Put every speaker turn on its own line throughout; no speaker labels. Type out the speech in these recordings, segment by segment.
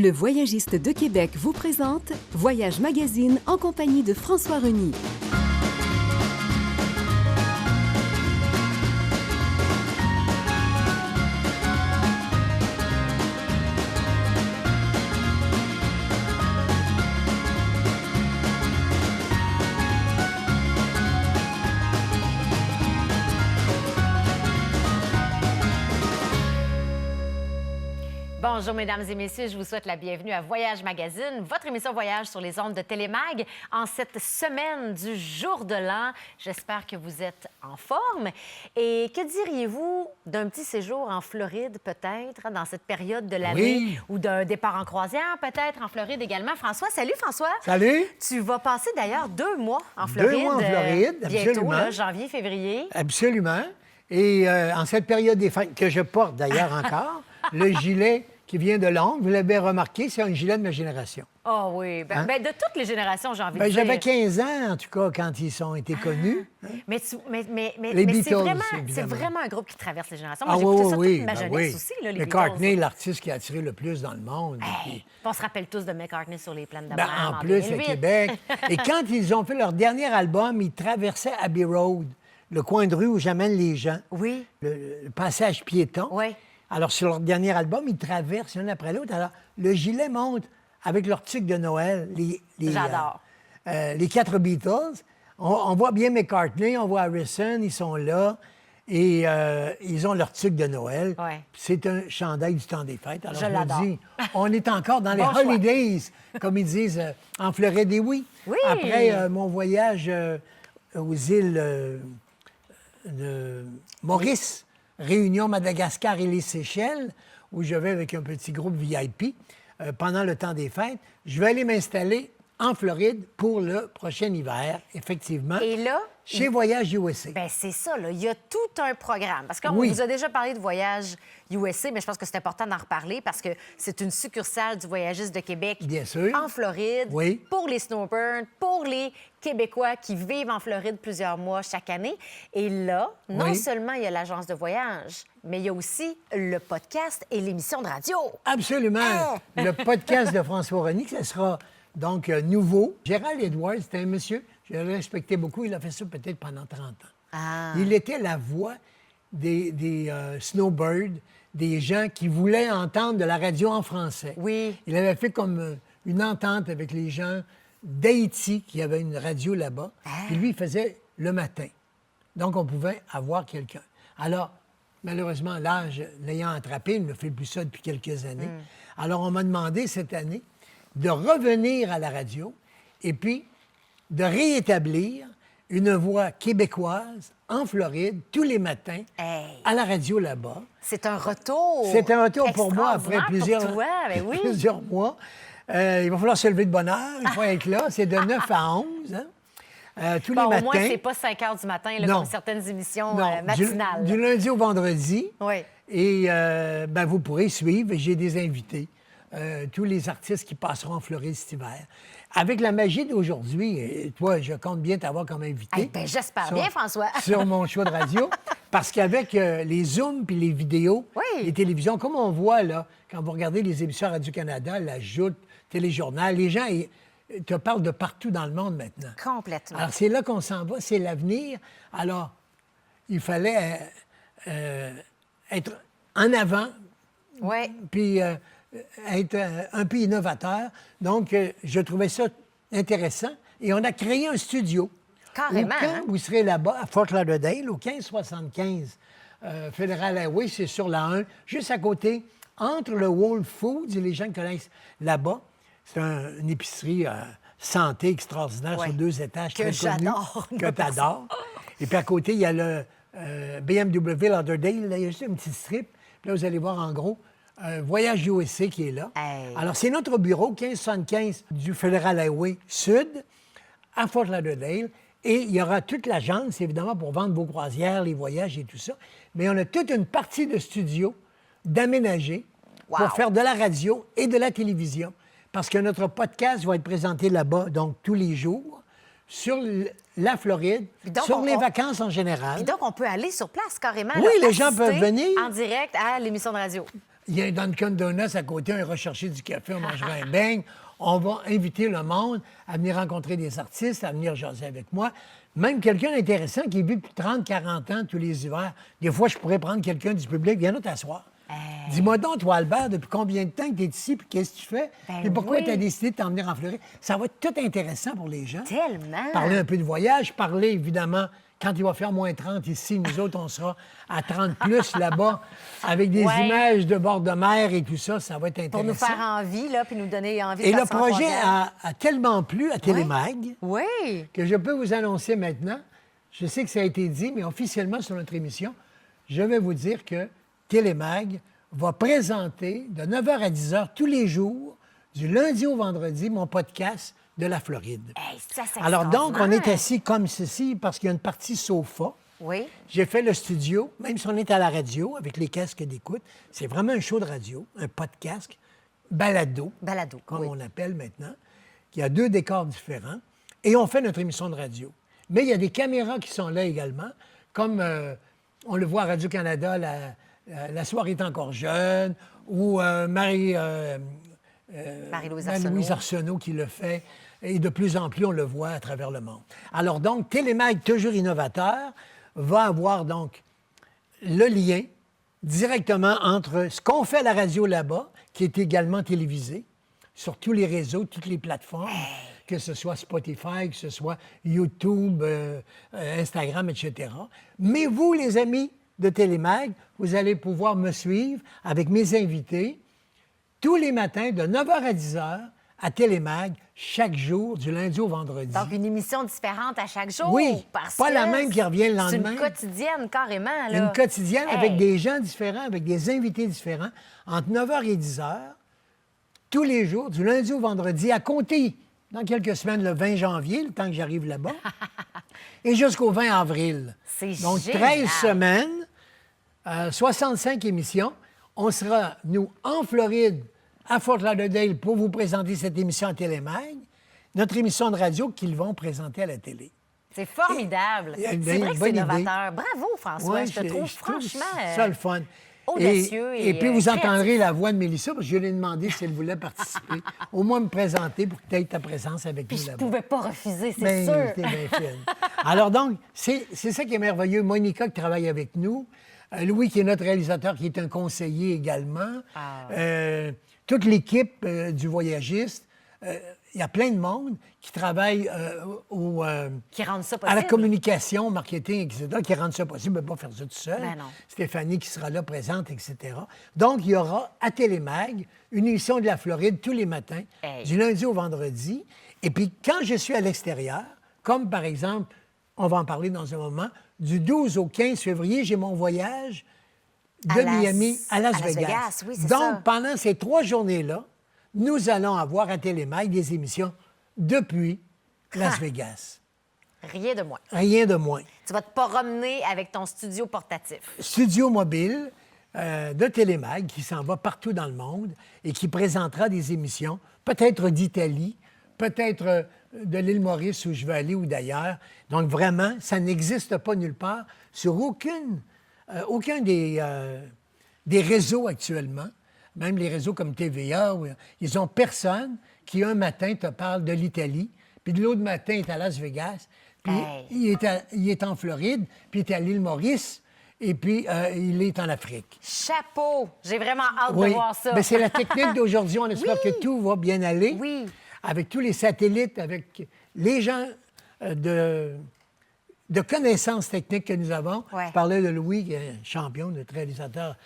Le Voyagiste de Québec vous présente Voyage Magazine en compagnie de François Reny.
Bonjour, mesdames et messieurs. Je vous souhaite la bienvenue à Voyage Magazine, votre émission voyage sur les ondes de Télémag en cette semaine du jour de l'an. J'espère que vous êtes en forme. Et que diriez-vous d'un petit séjour en Floride, peut-être, dans cette période de l'année, ou d'un départ en croisière, peut-être, en Floride également? François, salut François.
Salut.
Tu vas passer d'ailleurs 2 mois en Floride.
2 mois en Floride,
bientôt,
absolument.
là, janvier, février.
Absolument. Et en cette période des fêtes, que je porte d'ailleurs encore, le gilet qui vient de Londres, vous l'avez remarqué, c'est un gilet de ma génération.
Oh oui, ben, de toutes les générations, j'ai envie de dire.
J'avais 15 ans, en tout cas, quand ils ont été connus.
Mais
Les Beatles,
c'est vraiment un groupe qui traverse les générations.
Ah
Moi, j'ai écouté ça
oui,
toute ma jeunesse aussi, là, les
McCartney,
Beatles.
l'artiste qui a attiré le plus dans le monde.
Hey, on se rappelle tous de McCartney sur les plaines d'Abraham
En plus,
2008.
à Québec. Et quand ils ont fait leur dernier album, ils traversaient Abbey Road, le coin de rue où j'amène les gens.
Oui.
Le passage piéton.
Oui.
Alors, sur leur dernier album, ils traversent l'un après l'autre. Alors, le gilet monte avec leur tic de Noël.
J'adore.
Les 4 Beatles. On voit bien McCartney, on voit Harrison, ils sont là. Et ils ont leur tic de Noël.
Ouais.
C'est un chandail du temps des fêtes. Alors,
Je l'adore.
me dis, on est encore dans les
Bon choix.
holidays, comme ils disent en Floride. Et oui,
Oui.
après mon voyage aux îles de Maurice, Réunion, Madagascar et les Seychelles, où je vais avec un petit groupe VIP pendant le temps des fêtes. Je vais aller m'installer en Floride pour le prochain hiver, effectivement.
Et là,
chez Voyage USA.
ben c'est ça, là. Il y a tout un programme. Parce qu'on
Oui.
vous a déjà parlé de Voyage USA, mais je pense que c'est important d'en reparler parce que c'est une succursale du Voyagiste de Québec.
Bien sûr.
En Floride.
Oui.
Pour les snowbirds, pour les Québécois qui vivent en Floride plusieurs mois chaque année. Et là, non
Oui.
seulement il y a l'agence de voyage, mais il y a aussi le podcast et l'émission de radio.
Absolument. Le podcast de François Reny, ça sera donc nouveau. Gérald Edwards, c'était un monsieur, je le respectais beaucoup. Il a fait ça peut-être pendant 30 ans.
Ah.
Il était la voix des snowbirds, des gens qui voulaient entendre de la radio en français.
Oui.
Il avait fait comme une entente avec les gens d'Haïti qui avaient une radio là-bas. Puis lui, il faisait le matin. Donc, on pouvait avoir quelqu'un. Alors, malheureusement, l'âge l'ayant attrapé, il ne fait plus ça depuis quelques années. Alors, on m'a demandé cette année de revenir à la radio et puis de réétablir une voix québécoise en Floride tous les matins
Hey.
à la radio là-bas.
C'est un retour.
C'est un retour pour moi après
extraordinaire pour toi, ben oui.
plusieurs mois. Il va falloir se lever de bonne heure, il faut être là. C'est de 9 à 11, tous
Bon,
les
au
matins.
moins, c'est pas 5 heures du matin, là,
Non.
comme certaines émissions
Non,
matinales.
du lundi au vendredi.
Oui.
Et vous pourrez suivre. J'ai des invités. Tous les artistes qui passeront en Floride cet hiver. Avec la magie d'aujourd'hui, et toi, je compte bien t'avoir comme invité.
Eh ben, j'espère
sur-
bien, François.
Sur mon choix de radio. Parce qu'avec les Zooms puis les vidéos,
Oui.
les télévisions, comme on voit, là, quand vous regardez les émissions à Radio-Canada, la Joute, Téléjournal, les gens te parlent de partout dans le monde maintenant.
Complètement.
Alors, c'est là qu'on s'en va, c'est l'avenir. Alors, il fallait être en avant,
Oui.
puis être un peu innovateur. Donc, je trouvais ça intéressant. Et on a créé un studio.
Carrément,
Quand
hein?
vous serez là-bas, à Fort Lauderdale, au 1575 Federal Highway, c'est sur la 1, juste à côté, entre le Whole Foods, et les gens connaissent là-bas. C'est une épicerie santé extraordinaire
Ouais.
sur 2 étages,
Que
très connue,
j'adore.
que tu adores. Et puis à côté, il y a le BMW Lauderdale. Là, il y a juste une petite strip. Puis là, vous allez voir en gros Voyage USA qui est là.
Hey.
Alors, c'est notre bureau, 1575 du Federal Highway Sud, à Fort Lauderdale. Et il y aura toute l'agence, évidemment, pour vendre vos croisières, les voyages et tout ça. Mais on a toute une partie de studio d'aménager
Wow.
pour faire de la radio et de la télévision. Parce que notre podcast va être présenté là-bas, donc tous les jours, sur la Floride,
Puis donc,
sur les vacances en général.
Puis donc, on peut aller sur place carrément.
Oui,
là,
les gens
assister
peuvent venir.
en direct à l'émission de radio.
Il y a un Dunkin' Donuts à côté, on ira chercher du café, on mangera un beigne. On va inviter le monde à venir rencontrer des artistes, à venir jaser avec moi. Même quelqu'un d'intéressant qui vit depuis 30-40 ans tous les hivers. Des fois, je pourrais prendre quelqu'un du public, viens là t'asseoir. Dis-moi donc, toi, Albert, depuis combien de temps que tu es ici, puis qu'est-ce que tu fais? Et pourquoi tu as décidé de t'en venir en Floride? Ça va être tout intéressant pour les gens.
Tellement!
Parler un peu de voyage, parler, évidemment, quand il va faire moins 30 ici, nous autres, on sera à 30 plus là-bas, avec des images de bord de mer et tout ça, ça va être intéressant.
Pour nous faire envie, là, puis nous donner envie de
Et le
passer en
projet
croisière.
a tellement plu à Télémag
Oui!
que je peux vous annoncer maintenant, je sais que ça a été dit, mais officiellement sur notre émission, je vais vous dire que Télémag va présenter de 9h à 10h tous les jours, du lundi au vendredi, mon podcast de la Floride.
Hey, ça, c'est
Alors donc, on est
extraordinaire.
assis comme ceci parce qu'il y a une partie sofa.
Oui.
J'ai fait le studio, même si on est à la radio avec les casques d'écoute, c'est vraiment un show de radio, un podcast, balado,
Balado,
comme
oui.
on l'appelle maintenant, qui a 2 décors différents, et on fait notre émission de radio. Mais il y a des caméras qui sont là également, comme on le voit à Radio-Canada, la soirée est encore jeune, ou Marie-Louise Arsenault qui le fait, et de plus en plus, on le voit à travers le monde. Alors donc, Télémag, toujours innovateur, va avoir donc le lien directement entre ce qu'on fait à la radio là-bas, qui est également télévisé, sur tous les réseaux, toutes les plateformes, que ce soit Spotify, que ce soit YouTube, Instagram, etc. Mais vous, les amis de Télémag, vous allez pouvoir me suivre avec mes invités tous les matins de 9h à 10h à Télémag, chaque jour, du lundi au vendredi.
Donc, une émission différente à chaque jour.
Oui,
parce
pas
que
la même qui revient le lendemain.
C'est une quotidienne, carrément. Là.
Une quotidienne
Hey.
avec des gens différents, avec des invités différents, entre 9h et 10h, tous les jours, du lundi au vendredi, à compter dans quelques semaines, le 20 janvier, le temps que j'arrive là-bas, et jusqu'au 20 avril.
C'est
Donc,
génial.
13 semaines, 65 émissions. On sera, nous, en Floride, à Fort Lauderdale, pour vous présenter cette émission à Télémag, notre émission de radio qu'ils vont présenter à la télé.
C'est formidable.
Et- et-
C'est vrai que c'est
bonne idée.
novateur. Bravo, François.
Ouais,
je te trouve franchement
ça le fun.
audacieux
Et
et,
puis, vous
créatif.
entendrez la voix de Mélissa, parce que je lui ai demandé si elle voulait participer. Au moins me présenter pour que tu aies ta présence avec
Puis
nous
je
là-bas.
pouvais pas refuser, c'est
Ben,
sûr.
t'es bien fine. Alors donc, c'est ça qui est merveilleux. Monica qui travaille avec nous. Louis qui est notre réalisateur, qui est un conseiller également. Toute l'équipe du Voyagiste. Il y a plein de monde qui travaille
Qui rendent ça
à
possible.
la communication, au marketing, etc., qui rendent ça possible. On ne peut pas faire ça tout seul.
Ben non.
Stéphanie qui sera là présente, etc. Donc, il y aura à Télémag une émission de la Floride tous les matins,
Hey.
du lundi au vendredi. Et puis, quand je suis à l'extérieur, comme par exemple, on va en parler dans un moment, du 12 au 15 février, j'ai mon voyage de Miami à Las Vegas.
Oui, c'est
Donc,
ça.
pendant ces 3 journées-là, nous allons avoir à Télémag des émissions depuis Las Vegas.
Rien de moins.
Rien de moins.
Tu vas te promener avec ton studio portatif.
Studio mobile de Télémag qui s'en va partout dans le monde et qui présentera des émissions, peut-être d'Italie, peut-être de l'île Maurice où je vais aller ou d'ailleurs. Donc vraiment, ça n'existe pas nulle part sur aucun des réseaux actuellement, même les réseaux comme TVA, où ils n'ont personne qui un matin te parle de l'Italie, puis de l'autre matin est à Las Vegas, puis
Hey.
il est en Floride, puis il est à l'île Maurice, et puis il est en Afrique.
Chapeau! J'ai vraiment hâte de
Oui,
voir ça.
mais c'est la technique d'aujourd'hui. On espère
Oui.
que tout va bien aller.
Oui.
Avec tous les satellites, avec les gens de connaissances techniques que nous avons.
Ouais.
Je parlais de Louis, qui est un champion, notre réalisateur.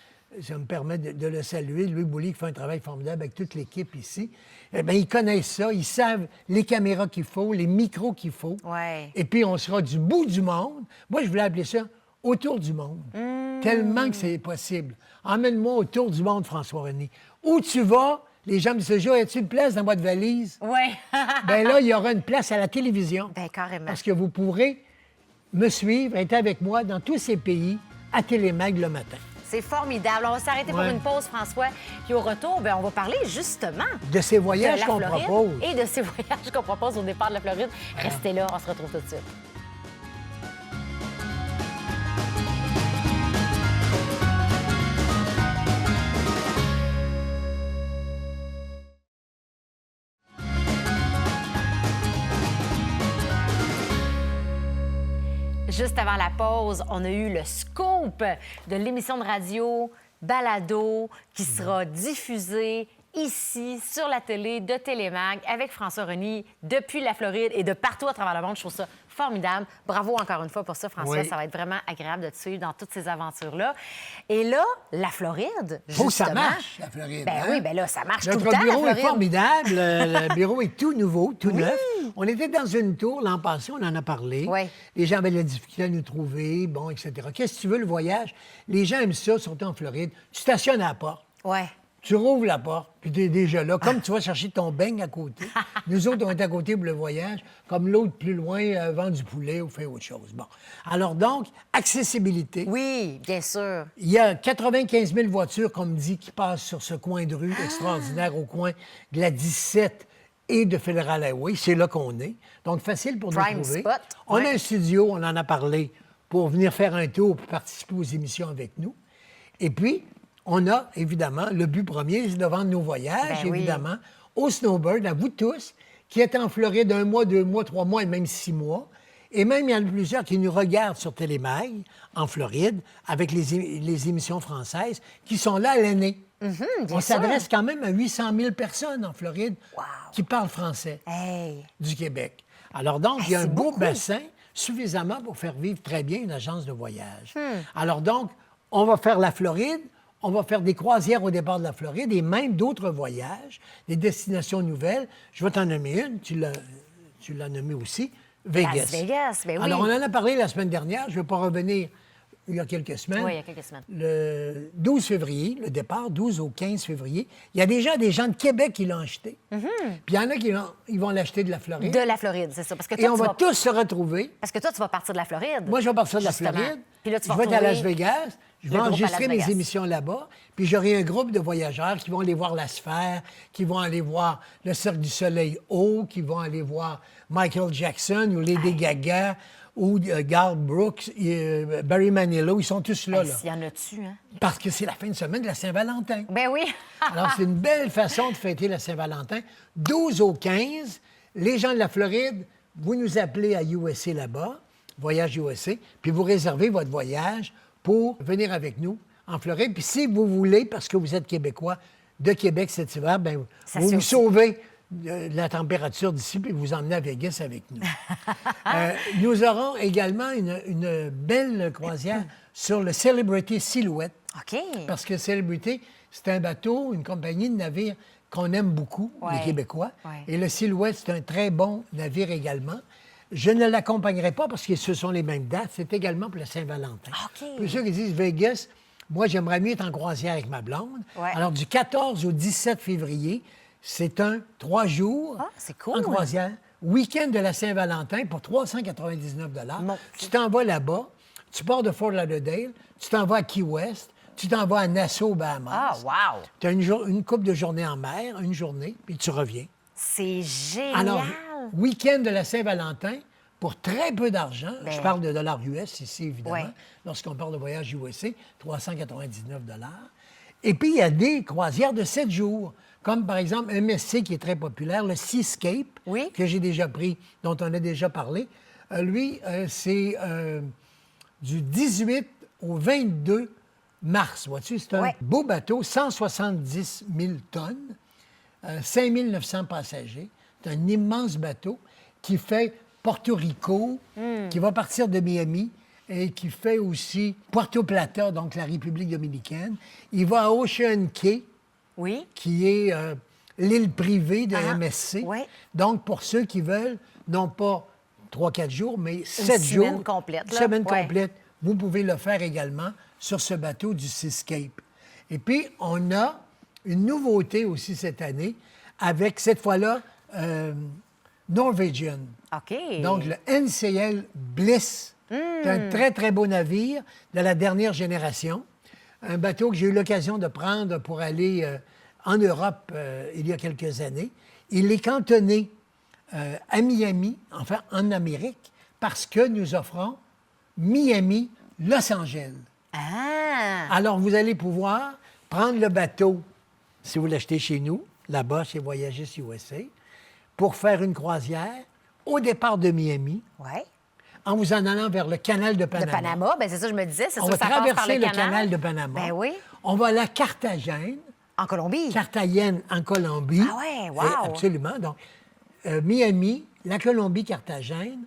Ça me permet de le saluer. Louis Boulay qui fait un travail formidable avec toute l'équipe ici. Eh bien, ils connaissent ça. Ils savent les caméras qu'il faut, les micros qu'il faut.
Ouais.
Et puis, on sera du bout du monde. Moi, je voulais appeler ça autour du monde. Tellement que c'est possible. Emmène-moi autour du monde, François René. Où tu vas, les gens me disent, y a-t-il une place dans votre valise?
Oui.
Bien là, il y aura une place à la télévision.
Ben, carrément.
Parce que vous pourrez me suivre, être avec moi dans tous ces pays à Télémag le matin.
C'est formidable. On va s'arrêter pour
Ouais.
une pause, François. Puis au retour, ben, on va parler justement
De ces
de
voyages
la
qu'on
Floride
propose.
et de ces voyages qu'on propose au départ de la Floride. Restez là, on se retrouve tout de suite. Juste avant la pause, on a eu le scoop de l'émission de radio Balado qui sera diffusée ici, sur la télé de Télémag, avec François Reny, depuis la Floride et de partout à travers le monde. Je trouve ça formidable. Bravo encore une fois pour ça, François.
Oui.
Ça va être vraiment agréable de te suivre dans toutes ces aventures-là. Et là, la Floride,
Faut que ça
justement...
marche, la Floride.
Ben
hein?
oui, ben là, ça marche tout
Notre
le temps, la
bureau est
Floride.
formidable. Le bureau est tout nouveau, tout neuf. On était dans une tour l'an passé, on en a parlé.
Oui.
Les gens avaient de la difficulté à nous trouver, bon, etc. Qu'est-ce que tu veux, le voyage? Les gens aiment ça, surtout en Floride. Tu stationnes à la porte.
Ouais.
Tu rouvres la porte, puis tu es déjà là. Comme tu vas chercher ton beigne à côté. Nous autres, on est à côté pour le voyage. Comme l'autre, plus loin, vend du poulet ou fait autre chose. Bon. Alors donc, accessibilité.
Oui, bien sûr.
Il y a 95 000 voitures, comme dit, qui passent sur ce coin de rue extraordinaire au coin de la 17 et de Federal Highway. C'est là qu'on est. Donc, facile pour
Prime
nous trouver.
spot.
On
Ouais.
a un studio, on en a parlé, pour venir faire un tour, pour participer aux émissions avec nous. Et puis, on a, évidemment, le but premier, c'est de vendre nos voyages,
Ben oui.
évidemment, au Snowbird, à vous tous, qui êtes en Floride 1 mois, 2 mois, 3 mois et même 6 mois. Et même, il y en a plusieurs qui nous regardent sur Télémag, en Floride, avec les émissions françaises, qui sont là à l'année.
bien
On
sûr.
s'adresse quand même à 800 000 personnes en Floride qui parlent français
Hey.
du Québec. Alors donc, il y a un
c'est
beau
beaucoup.
bassin suffisamment pour faire vivre très bien une agence de voyage.
Hmm.
Alors donc, on va faire la Floride, on va faire des croisières au départ de la Floride et même d'autres voyages, des destinations nouvelles. Je vais t'en nommer une, tu l'as nommée aussi, Vegas.
Las Vegas, ben oui.
Alors, on en a parlé la semaine dernière, je ne vais pas revenir il y a quelques semaines.
Oui, il y a quelques semaines.
Le 12 février, le départ, 12 au 15 février, il y a déjà des gens de Québec qui l'ont acheté. Puis il y en a qui ils vont l'acheter de la Floride.
De la Floride, c'est ça. Parce que toi,
Et on
tu
va
vas...
tous se retrouver.
Parce que toi, tu vas partir de la Floride.
Moi, je vais partir de la
Justement.
Floride.
Puis là, tu
je
vas
vais être à Las
retrouver
Vegas. Je
le
vais
groupe à
enregistrer
Las
mes
Vegas.
émissions là-bas. Puis j'aurai un groupe de voyageurs qui vont aller voir la Sphère, qui vont aller voir le Cirque du Soleil haut, qui vont aller voir Michael Jackson ou Lady Gaga ou Garth Brooks, Barry Manilow. Ils sont tous là,
Hey,
là.
s'il y en a-tu, hein?
Parce que c'est la fin de semaine de la Saint-Valentin.
Ben oui.
Alors, c'est une belle façon de fêter la Saint-Valentin. 12 au 15, les gens de la Floride, vous nous appelez à USA là-bas, Voyage USA, puis vous réservez votre voyage pour venir avec nous en Floride. Puis si vous voulez, parce que vous êtes Québécois, de Québec cet hiver, bien,
Ça
vous
se fait
vous
aussi.
sauvez de la température d'ici, puis vous emmenez à Vegas avec nous. Nous aurons également une belle croisière sur le Celebrity Silhouette.
OK.
Parce que Celebrity, c'est un bateau, une compagnie de navire qu'on aime beaucoup,
Ouais.
les Québécois.
Ouais.
Et le Silhouette, c'est un très bon navire également. Je ne l'accompagnerai pas parce que ce sont les mêmes dates. C'est également pour la Saint-Valentin.
OK.
Pour ceux qui disent Vegas, moi, j'aimerais mieux être en croisière avec ma blonde.
Ouais.
Alors, du 14 au 17 février, c'est un 3 jours
Ah, c'est cool.
en croisière. Week-end de la Saint-Valentin pour 399
Mon
Tu t'en vas là-bas, tu pars de Fort Lauderdale, tu t'en vas à Key West, tu t'en vas à Nassau, Bahamas.
Ah, wow.
Tu as une couple de journées en mer, une journée, puis tu reviens.
C'est génial.
Alors, week-end de la Saint-Valentin, pour très peu d'argent,
Ben.
je parle de dollars US ici, évidemment,
Ouais.
lorsqu'on parle de voyage USA, 399 Et puis, il y a des croisières de 7 jours, comme par exemple MSC qui est très populaire, le Seascape,
Oui.
que j'ai déjà pris, dont on a déjà parlé. Lui, c'est du 18 au 22 mars. Vois-tu, c'est un
Ouais.
beau bateau, 170 000 tonnes. 5 900 passagers. C'est un immense bateau qui fait Porto Rico, qui va partir de Miami et qui fait aussi Puerto Plata, donc la République dominicaine. Il va à Ocean Cay,
Oui.
qui est l'île privée de
Ah,
MSC.
ouais.
Donc, pour ceux qui veulent, non pas 3-4 jours, mais 7 jours.
semaine complète,
Une
là.
semaine
Ouais.
complète. Vous pouvez le faire également sur ce bateau du Seascape. Et puis, on a une nouveauté aussi cette année avec, cette fois-là, Norwegian.
OK.
Donc, le NCL Bliss. C'est un très, très beau navire de la dernière génération. Un bateau que j'ai eu l'occasion de prendre pour aller en Europe il y a quelques années. Il est cantonné à Miami, enfin en Amérique, parce que nous offrons Miami-Los Angeles.
Ah!
Alors, vous allez pouvoir prendre le bateau, si vous l'achetez chez nous, là-bas, chez Voyagistes USA, pour faire une croisière au départ de Miami,
Ouais.
en vous en allant vers le canal de
De
Panama.
Panama, bien, c'est ça, je me disais. C'est
On
sûr
va
que ça passe par
traverser
le
le canal de Panama.
Ben oui.
On va à la Carthagène.
En Colombie.
Carthagène en Colombie.
Ah ouais, wow.
Absolument. Donc, Miami, la Colombie, Carthagène.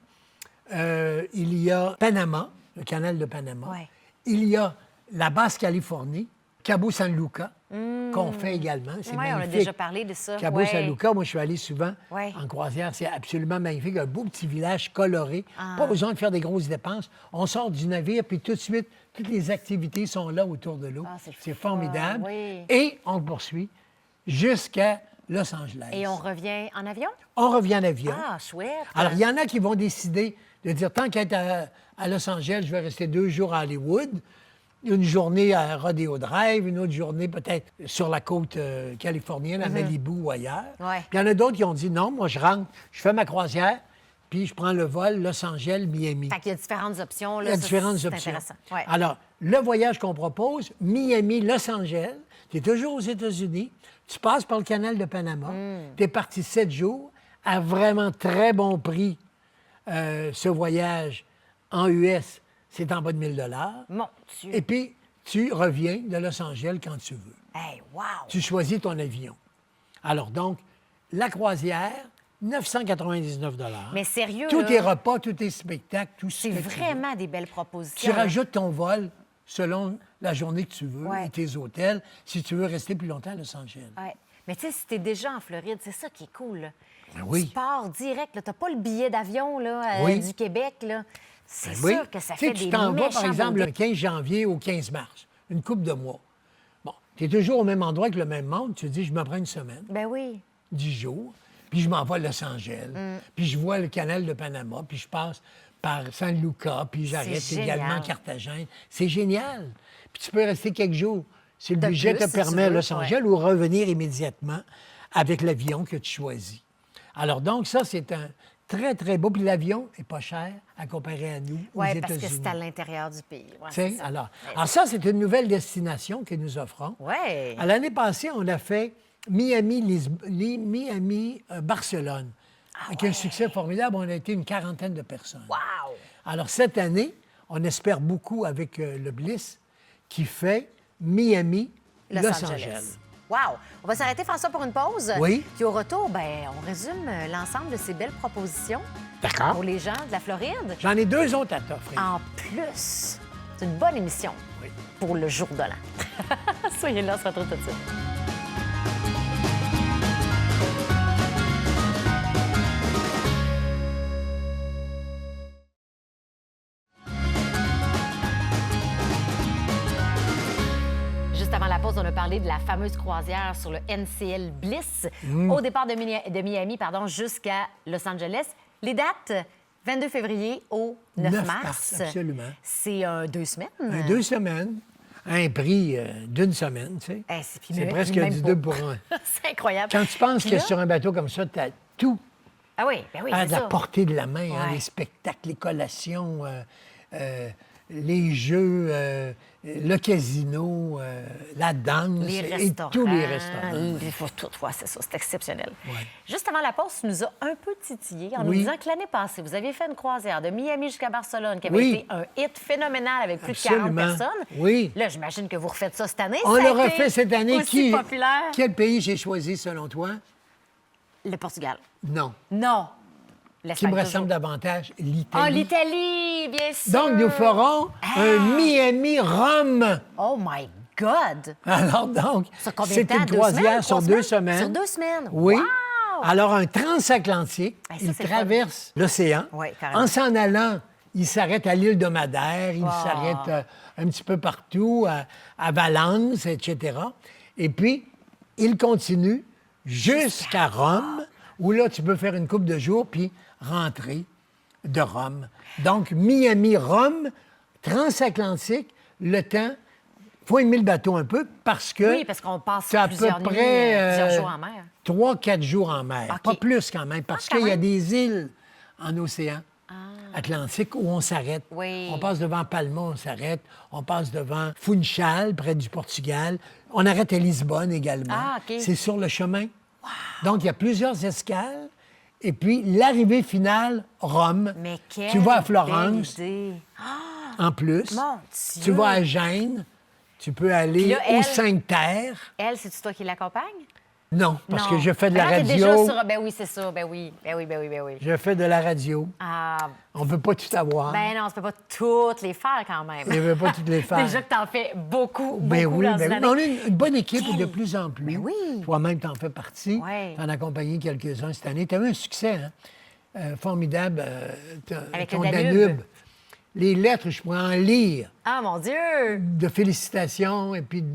Il y a Panama, le canal de Panama.
Ouais.
Il y a la Basse-Californie, Cabo San Lucas, qu'on fait également. C'est
Oui, on a
magnifique.
déjà parlé de ça.
Cabo
Ouais.
San Lucas, moi, je suis allé souvent
Ouais.
en croisière. C'est absolument magnifique. Un beau petit village coloré.
Ah.
Pas besoin de faire des grosses dépenses. On sort du navire, puis tout de suite, toutes les activités sont là autour de l'eau.
Ah, c'est
c'est
fun,
formidable.
oui.
Et on poursuit jusqu'à Los Angeles.
Et on revient en avion?
On revient en avion.
Ah, chouette.
Alors, il y en a qui vont décider de dire, tant qu'être à Los Angeles, je vais rester 2 jours à Hollywood, une journée à Rodeo Drive, une autre journée peut-être sur la côte californienne, à Malibu ou ailleurs.
Ouais.
Puis il y en a d'autres qui ont dit, non, moi, je rentre, je fais ma croisière, puis je prends le vol Los Angeles-Miami.
Fait qu'il y a différentes options. Là,
Il y a
ça,
différentes
c'est
options.
intéressant. Ouais.
Alors, le voyage qu'on propose, Miami-Los Angeles, tu es toujours aux États-Unis, tu passes par le canal de Panama, tu es parti 7 jours, à vraiment très bon prix. Ce voyage en US, c'est en bas de 1 000 $.
Mon Dieu.
Et puis, tu reviens de Los Angeles quand tu veux.
Hey, wow.
Tu choisis ton avion. Alors donc, la croisière, 999 $.
Mais sérieux,
Tout
là,
est repas, tout est spectacle, tout ce
c'est
que tu veux.
vraiment des belles propositions.
Tu rajoutes ton vol selon la journée que tu veux
Ouais.
et tes hôtels, si tu veux rester plus longtemps à Los Angeles.
Ouais. Mais tu sais, si t'es déjà en Floride, c'est ça qui est cool. Là.
Ben oui.
Tu pars direct. Tu n'as pas le billet d'avion là,
Oui.
du Québec. Là. C'est
Ben
sûr
oui.
que ça
Tu sais,
fait
tu
des
t'en vas, par
méchants
exemple,
beaux
le 15 janvier au 15 mars, une couple de mois. Bon, tu es toujours au même endroit que le même monde. Tu te dis, je me prends une semaine,
Ben oui.
10 jours, puis je m'en vais à Los Angeles, puis je vois le canal de Panama, puis je passe par San Lucas, puis j'arrête
C'est
également
génial.
à Carthagène. C'est génial. Puis tu peux rester quelques jours. Si le
De
budget
plus,
te
si tu
permet à
veux,
Los Angeles ou revenir immédiatement avec l'avion que tu choisis. Alors donc, ça, c'est un très, très beau. Puis l'avion n'est pas cher à comparer à nous, aux
Oui,
États-Unis.
parce que c'est à l'intérieur du pays. Ouais,
Tu sais,
c'est ça.
alors ça, c'est une nouvelle destination que nous offrons.
Ouais.
À l'année passée, on a fait Miami-Barcelone. Avec un succès formidable, on a été une quarantaine de personnes.
Wow!
Alors, cette année, on espère beaucoup avec le Bliss qui fait Miami-Los Angeles.
Wow! On va s'arrêter, François, pour une pause.
Oui.
Puis au retour, ben, on résume l'ensemble de ces belles propositions
D'accord.
pour les gens de la Floride.
J'en ai 2 autres à t'offrir.
En plus, c'est une bonne émission
Oui.
pour le jour de l'an. Soyez là, on se retrouve tout de suite. Juste avant la pause, on a parlé de la fameuse croisière sur le NCL Bliss au départ de Miami jusqu'à Los Angeles. Les dates, 22 février au 9
9
mars.
mars, absolument.
C'est 2 semaines.
2 semaines, un prix d'une semaine, tu sais.
Eh, puis
C'est
même-
presque
même
du
pas.
2 pour 1.
C'est incroyable.
Quand tu penses
Puis
que
là-
sur un bateau comme ça, tu as tout
Ah oui, ben oui,
à
c'est
la
ça.
portée de la main, hein,
Ouais.
les spectacles, les collations, les jeux, le casino, la danse
Les
et
restaurants.
tous les restaurants.
Il faut tout, ouais, c'est ça, c'est exceptionnel.
Ouais.
Juste avant la pause, tu nous as un peu titillé en nous
Oui.
disant que l'année passée, vous aviez fait une croisière de Miami jusqu'à Barcelone qui avait
Oui.
été un hit phénoménal avec plus
Absolument.
de 40 personnes.
Oui.
Là, j'imagine que vous refaites ça cette année.
On
Ça a
l'a
été
refait cette année.
Aussi populaire.
Quel pays j'ai choisi selon toi?
Le Portugal.
Non.
Non.
Qui
L'Espagne,
me
toujours.
ressemble davantage?
Ah,
L'Italie.
l'Italie, bien sûr.
Donc, nous ferons un Miami-Rome.
Oh my God!
Alors, donc,
Sur combien de
c'est
temps?
une
2
croisière
semaines?
sur
3
2 semaines.
Sur 2 semaines?
Oui.
Wow!
Alors, un transatlantique,
Ben, ça,
il
c'est le
traverse l'océan.
Oui, carrément.
En s'en allant, il s'arrête à l'île de Madère, il
Wow.
s'arrête un petit peu partout, à Valence, etc. Et puis, il continue jusqu'à Rome, où là, tu peux faire une couple de jours, puis rentrer de Rome. Donc, Miami-Rome, transatlantique, le temps, il faut aimer le bateau un peu, parce que...
Oui, parce qu'on passe
c'est à
plusieurs
peu
nuits,
près
plusieurs jours en mer.
3-4 jours en mer.
OK.
Pas plus quand même, parce
quand
qu'il y a
même.
des îles en océan Atlantique où on s'arrête.
Oui.
On passe devant Palma, on s'arrête. On passe devant Funchal, près du Portugal. On arrête à Lisbonne également.
Ah, OK.
C'est sur le chemin. Donc, il y a plusieurs escales Et puis, l'arrivée finale, Rome.
Mais quelle
Tu vas à
belle
Florence,
idée.
en plus.
Mon Dieu.
Tu vas à Gênes. Tu peux aller
Puis là,
aux
elle-
Cinq-Terres.
Elle, c'est-tu toi qui l'accompagne?
Non, parce
Non.
que je fais de la
Ben là, t'es
radio.
déjà sur... Ben oui, c'est ça. Ben oui.
Je fais de la radio.
Ah,
On ne peut pas tout avoir.
ben non, tu peux pas toutes les faire quand même.
Je ne veux pas toutes les faire.
Déjà que t'en fais beaucoup,
Ben
beaucoup
oui,
dans
ben
une
oui.
année.
On a une bonne équipe de plus en plus.
Ben oui.
Toi-même, tu en fais partie.
Ouais.
Tu en as accompagné quelques-uns cette année. Tu as eu un succès formidable.
Avec
ton
le Danube.
Les lettres, je pourrais en lire
Ah, mon Dieu!
de félicitations et puis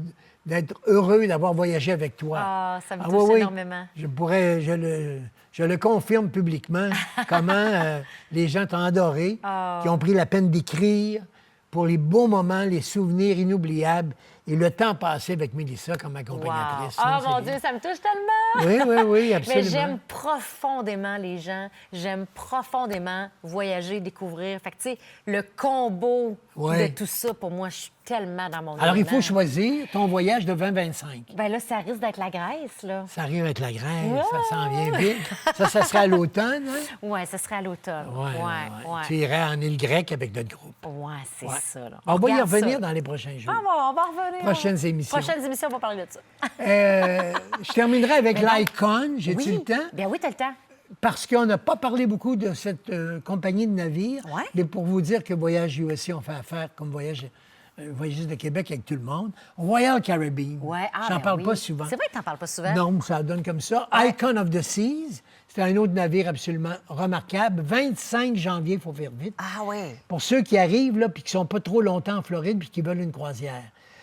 d'être heureux d'avoir voyagé avec toi.
Ah, ça me touche
oui, oui.
énormément.
Je le confirme publiquement, comment les gens t'ont adoré,
Ah.
qui ont pris la peine d'écrire pour les beaux moments, les souvenirs inoubliables et le temps passé avec Mélissa comme
Wow.
accompagnatrice.
Ah,
Non, c'est
mon
bien.
Dieu, ça me touche tellement!
Oui, absolument.
Mais j'aime profondément les gens. J'aime profondément voyager, découvrir. Fait que, tu sais, le combo
Ouais.
de tout ça, pour moi, je suis tellement dans mon
Alors, il faut
élément.
choisir ton voyage de 2025.
Ben là, ça risque d'être la Grèce, là.
Ça arrive avec la Grèce, ça s'en vient vite. Ça sera à l'automne, hein?
Ouais, ce serait à l'automne.
Ouais. Tu irais en île grecque avec notre groupe.
Ouais, c'est
Ouais.
ça, là.
On va y
regarde
revenir
ça.
dans les prochains jours.
Ah, on va revenir.
Prochaines émissions.
Prochaines émissions, on va parler de ça.
Je terminerai avec
Mais non.
l'Icon. J'ai-tu le temps?
Bien oui, t'as le temps.
Parce qu'on n'a pas parlé beaucoup de cette compagnie de navires.
Ouais.
Mais pour vous dire que Voyage USA, on fait affaire comme Voyagistes de Québec avec tout le monde. Royal Caribbean.
Ouais. Ah,
J'en
ben
parle
oui.
pas souvent.
C'est vrai que t'en parles pas souvent.
Non, ça donne comme ça. Icon of the Seas, c'est un autre navire absolument remarquable. 25 janvier, il faut faire vite.
Ah oui.
Pour ceux qui arrivent, là, puis qui ne sont pas trop longtemps en Floride, puis qui veulent une croisière.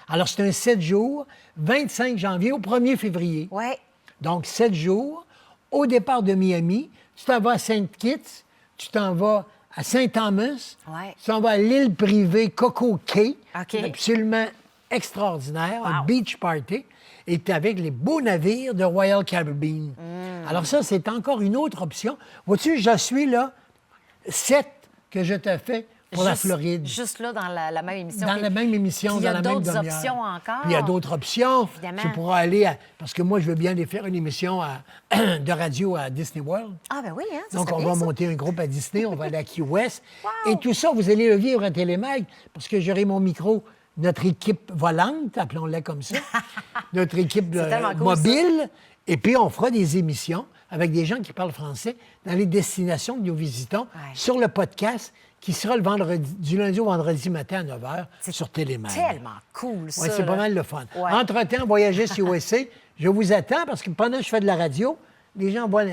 Alors, c'est un 7 jours, 25 janvier au 1er février.
Ouais.
Donc, 7 jours. Au départ de Miami, tu t'en vas à Saint Kitts, tu t'en vas à Saint-Thomas,
Ouais.
tu t'en vas à l'île privée Coco Cay,
OK.
absolument extraordinaire, un
Wow.
beach party, et tu es avec les beaux navires de Royal Caribbean. Alors ça, c'est encore une autre option. Vois-tu, je suis là, 7 que je te fais pour la
Juste-
Floride.
Dans la même émission.
Dans
Puis-
la même émission,
puis il y a
dans la même
d'autres
demi-heure.
options encore.
Puis il y a d'autres options.
Évidemment.
Tu pourras aller à... Parce que moi, je veux bien aller faire une émission de radio à Disney World.
Ah ben oui, hein. ça
Donc,
serait
on
bien,
va
ça.
monter un groupe à Disney, on va aller à Key West.
Wow!
Et tout ça, vous allez le vivre à Télémag, parce que j'aurai mon micro, notre équipe volante, appelons-la comme ça, notre équipe
C'est tellement cool,
mobile. Et puis, on fera des émissions avec des gens qui parlent français dans les destinations que nous visitons
Ouais.
sur le podcast qui sera le vendredi, du lundi au vendredi matin à 9 h sur Télémag.
Tellement cool, ça.
Oui, c'est
là.
pas mal le fun.
Ouais.
Entre-temps, Voyagistes USA, je vous attends parce que pendant que je fais de la radio, les gens voient...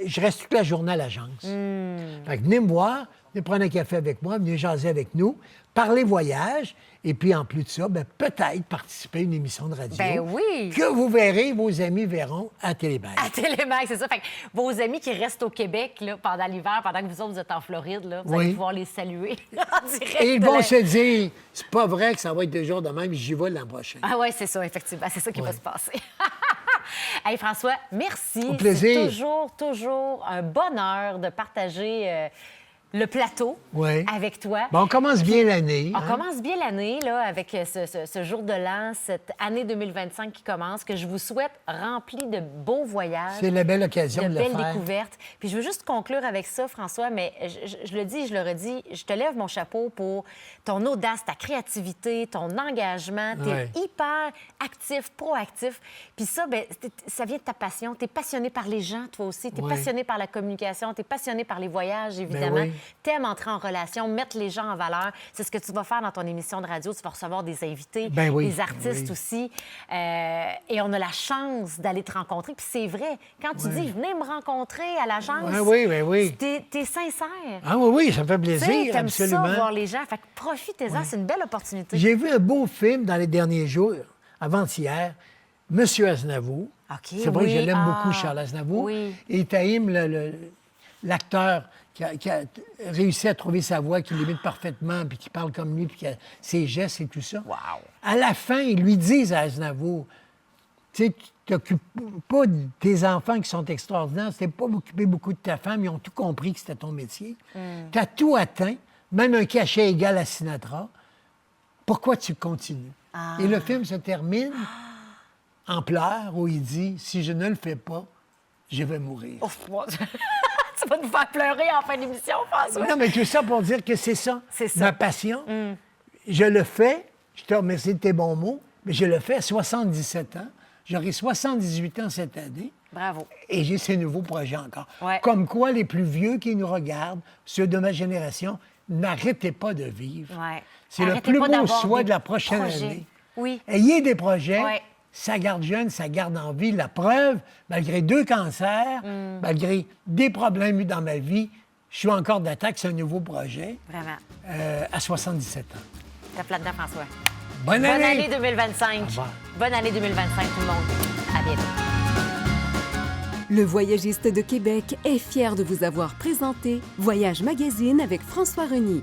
je reste toute la journée à l'agence.
Hmm.
Fait que venez me voir, venez prendre un café avec moi, venez jaser avec nous, parler voyage, et puis en plus de ça, ben, peut-être participer à une émission de radio.
Ben oui.
Que vous verrez, vos amis verront à Télémag.
À Télémac, c'est ça. Fait que vos amis qui restent au Québec là, pendant l'hiver, pendant que vous autres vous êtes en Floride, là, vous
Oui.
allez pouvoir les saluer en direct.
Et ils
de
vont
la-
se dire, c'est pas vrai que ça va être deux jours de même, j'y vais l'an prochain.
Ah oui, c'est ça, effectivement. C'est ça qui va
Ouais.
se passer. Hey François, merci.
Au plaisir.
C'est toujours un bonheur de partager le plateau
Oui.
avec toi.
Bon, on commence bien l'année.
On
hein?
commence bien l'année là, avec ce jour de l'an, cette année 2025 qui commence, que je vous souhaite remplie de beaux voyages.
C'est la belle occasion de,
de
le
belles
faire.
découvertes. Puis je veux juste conclure avec ça, François, mais je le dis, je le redis, je te lève mon chapeau pour ton audace, ta créativité, ton engagement. Tu es
Ouais.
hyper actif, proactif. Puis ça, ben, ça vient de ta passion. Tu es passionné par les gens, toi aussi. Tu es
Ouais.
passionné par la communication. Tu es passionné par les voyages, évidemment.
oui.
T'aimes entrer en relation, mettre les gens en valeur. C'est ce que tu vas faire dans ton émission de radio. Tu vas recevoir des invités,
Ben oui,
des artistes
oui.
aussi. Et on a la chance d'aller te rencontrer. Puis c'est vrai, quand tu dis « venez me rencontrer à l'agence
Oui, oui, oui.
t'es sincère.
Ah oui, oui, ça me fait
Tu sais,
plaisir,
t'aimes ça,
absolument.
voir les gens. Fait que profitez-en, c'est une belle opportunité.
J'ai vu un beau film dans les derniers jours, avant-hier, Monsieur Aznavour.
OK,
C'est vrai
oui.
que je l'aime
Ah,
beaucoup, Charles Aznavour.
oui.
Et Taïm, l'acteur qui a réussi à trouver sa voix, qui l'imite parfaitement, puis qui parle comme lui, puis qui a ses gestes et tout ça.
Wow.
À la fin, ils lui disent à Aznavour, tu sais, tu t'occupes pas de tes enfants qui sont extraordinaires, tu t'es pas occupé beaucoup de ta femme, ils ont tout compris que c'était ton métier. Tu as tout atteint, même un cachet égal à Sinatra. Pourquoi tu continues? Et le film se termine en pleurs où il dit, si je ne le fais pas, je vais mourir.
Ouf, moi- Tu vas nous faire pleurer en fin d'émission, François.
Non, mais tout ça pour dire que c'est ça.
C'est ça.
Ma passion. Je le fais, je te remercie de tes bons mots, mais je le fais à 77 ans. J'aurai 78 ans cette année.
Bravo.
Et j'ai ces nouveaux projets encore.
Ouais.
Comme quoi, les plus vieux qui nous regardent, ceux de ma génération, n'arrêtez pas de vivre.
Ouais.
C'est le
Arrêtez
plus
pas
beau
d'avoir
souhait
des
de la prochaine
projets.
année.
Oui.
Ayez des projets.
Ouais.
Ça garde jeune, ça garde en vie. La preuve, malgré 2 cancers, malgré des problèmes eus dans ma vie, je suis encore d'attaque sur un nouveau projet
Vraiment.
à 77 ans.
Tape là-dedans, François.
Bonne
Bonne
année!
année 2025.
Au revoir.
Bonne année 2025, tout le monde. À bientôt.
Le Voyagiste de Québec est fier de vous avoir présenté Voyage Magazine avec François Reny.